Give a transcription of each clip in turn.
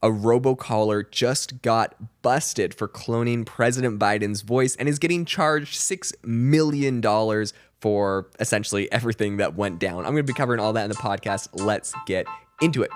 a robocaller just got busted for cloning President Biden's voice and is getting charged $6 million for essentially everything that went down. I'm going to be covering all that in the podcast. Let's get into it.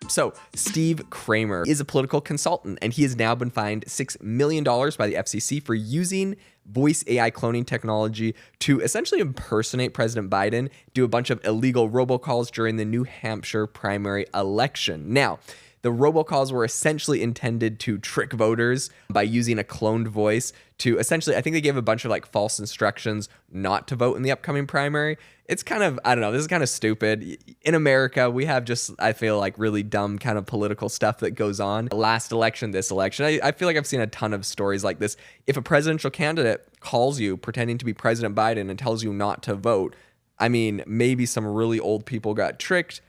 So Steve Kramer is a political consultant, and he has now been fined $6 million by the FCC for using voice AI cloning technology to essentially impersonate President Biden, do a bunch of illegal robocalls during the New Hampshire primary election. Now, the robocalls were essentially intended to trick voters by using a cloned voice to essentially, I think they gave a bunch of like false instructions not to vote in the upcoming primary. It's kind of, I don't know, this is kind of stupid. In America, we have just, I feel like, really dumb kind of political stuff that goes on. Last election, this election, I feel like I've seen a ton of stories like this. If a presidential candidate calls you pretending to be President Biden and tells you not to vote, I mean, maybe some really old people got tricked.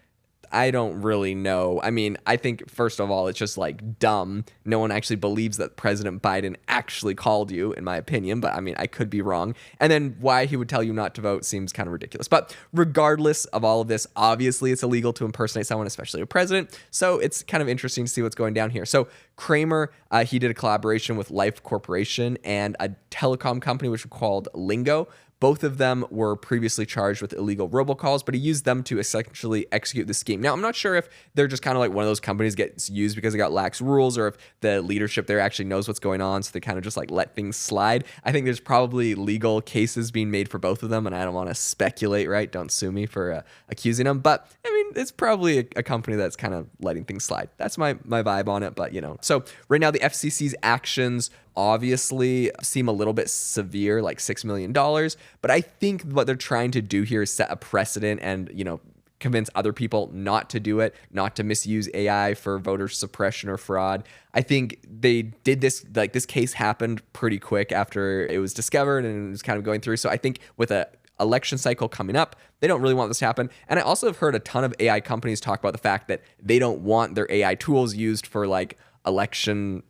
I don't really know. I mean, I think, first of all, it's just like dumb. No one actually believes that President Biden actually called you, in my opinion, but I mean, I could be wrong. And then why he would tell you not to vote seems kind of ridiculous. But regardless of all of this, obviously it's illegal to impersonate someone, especially a president. So it's kind of interesting to see what's going down here. So Kramer, he did a collaboration with Life Corporation and a telecom company, which was called Lingo. Both of them were previously charged with illegal robocalls, but he used them to essentially execute the scheme. Now, I'm not sure if they're just kind of like one of those companies gets used because they got lax rules, or if the leadership there actually knows what's going on, so they kind of just like let things slide. I think there's probably legal cases being made for both of them, and I don't want to speculate, right? Don't sue me for accusing them. But I mean, it's probably a company that's kind of letting things slide. That's my vibe on it, but you know. So right now, the FCC's actions obviously seem a little bit severe, like $6 million. But I think what they're trying to do here is set a precedent and, you know, convince other people not to do it, not to misuse AI for voter suppression or fraud. I think they did this, like this case happened pretty quick after it was discovered and it was kind of going through. So I think with a election cycle coming up, they don't really want this to happen. And I also have heard a ton of AI companies talk about the fact that they don't want their AI tools used for like election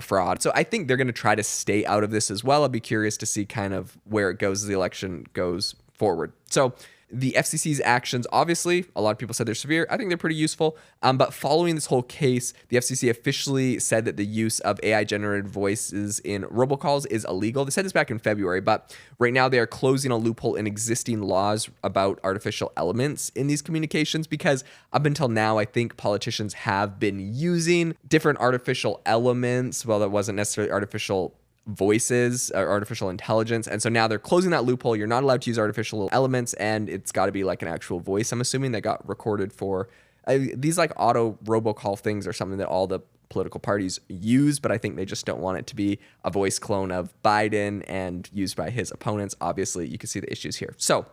fraud. So I think they're going to try to stay out of this as well. I'll be curious to see kind of where it goes as the election goes forward. So the FCC's actions, obviously, a lot of people said they're severe. I think they're pretty useful. But following this whole case, the FCC officially said that the use of AI-generated voices in robocalls is illegal. They said this back in February, but right now they are closing a loophole in existing laws about artificial elements in these communications, because up until now, I think politicians have been using different artificial elements. Well, that wasn't necessarily artificial voices or artificial intelligence, and so now they're closing that loophole. You're not allowed to use artificial elements, and it's got to be like an actual voice, I'm assuming, that got recorded for these like auto robocall things are something that all the political parties use, but I think they just don't want it to be a voice clone of Biden and used by his opponents. Obviously, you can see the issues here. So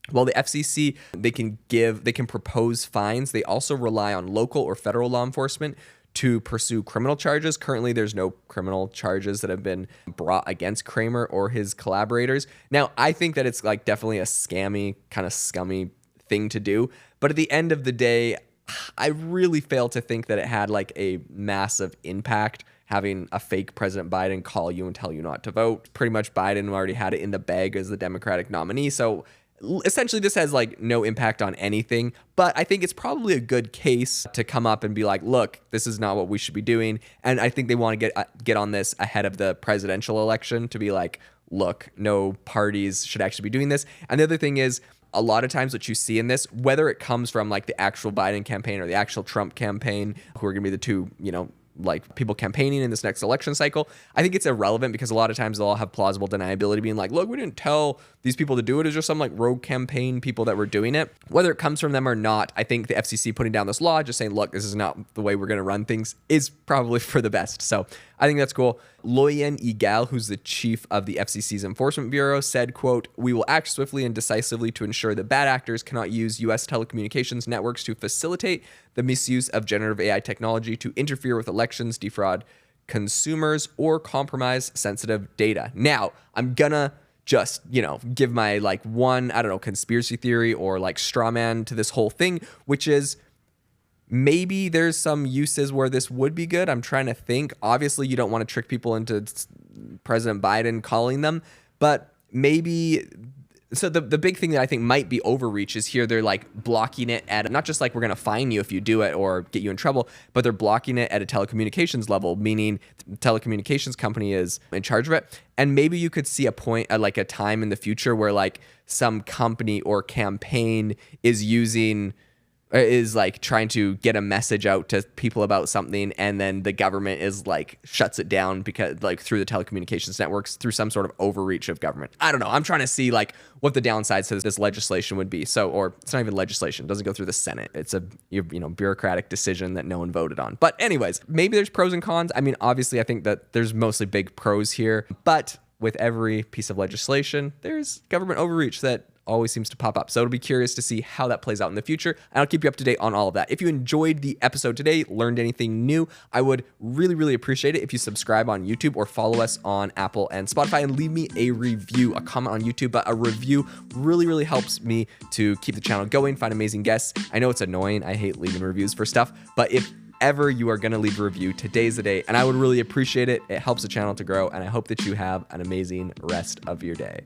while the FCC, they can propose fines, they also rely on local or federal law enforcement to pursue criminal charges. Currently, there's no criminal charges that have been brought against Kramer or his collaborators. Now, I think that it's like definitely a scammy, kind of scummy thing to do. But at the end of the day, I really fail to think that it had like a massive impact having a fake President Biden call you and tell you not to vote. Pretty much Biden already had it in the bag as the Democratic nominee. So essentially, this has like no impact on anything, but I think it's probably a good case to come up and be like, look, this is not what we should be doing. And I think they want to get on this ahead of the presidential election to be like, look, no parties should actually be doing this. And the other thing is, a lot of times what you see in this, whether it comes from like the actual Biden campaign or the actual Trump campaign, who are going to be the two, like people campaigning in this next election cycle, I think it's irrelevant, because a lot of times they'll all have plausible deniability, being like, look, we didn't tell these people to do it. It's just some like rogue campaign people that were doing it. Whether it comes from them or not, I think the FCC putting down this law, just saying, look, this is not the way we're going to run things, is probably for the best. So I think that's cool. Loyen Egal, who's the chief of the FCC's Enforcement Bureau, said, quote, "We will act swiftly and decisively to ensure that bad actors cannot use U.S. telecommunications networks to facilitate the misuse of generative AI technology to interfere with elections, defraud consumers, or compromise sensitive data." Now, I'm gonna just, give my like one, I don't know, conspiracy theory or like straw man to this whole thing, which is Maybe there's some uses where this would be good. I'm trying to think. Obviously, you don't want to trick people into President Biden calling them, but maybe. So the big thing that I think might be overreach is here they're like blocking it at not just like we're going to fine you if you do it or get you in trouble, but they're blocking it at a telecommunications level, meaning the telecommunications company is in charge of it. And maybe you could see a point at like a time in the future where like some company or campaign is like trying to get a message out to people about something, and then the government is like shuts it down because like through the telecommunications networks through some sort of overreach of government. I don't know. I'm trying to see like what the downsides to this legislation would be. So, or it's not even legislation. It doesn't go through the Senate. It's a bureaucratic decision that no one voted on. But anyways, maybe there's pros and cons. I mean, obviously, I think that there's mostly big pros here, but with every piece of legislation, there's government overreach that always seems to pop up. So it'll be curious to see how that plays out in the future. And I'll keep you up to date on all of that. If you enjoyed the episode today, learned anything new, I would really, really appreciate it if you subscribe on YouTube or follow us on Apple and Spotify and leave me a review, a comment on YouTube, but a review really, really helps me to keep the channel going, find amazing guests. I know it's annoying. I hate leaving reviews for stuff, but if ever you are going to leave a review, today's the day, and I would really appreciate it. It helps the channel to grow, and I hope that you have an amazing rest of your day.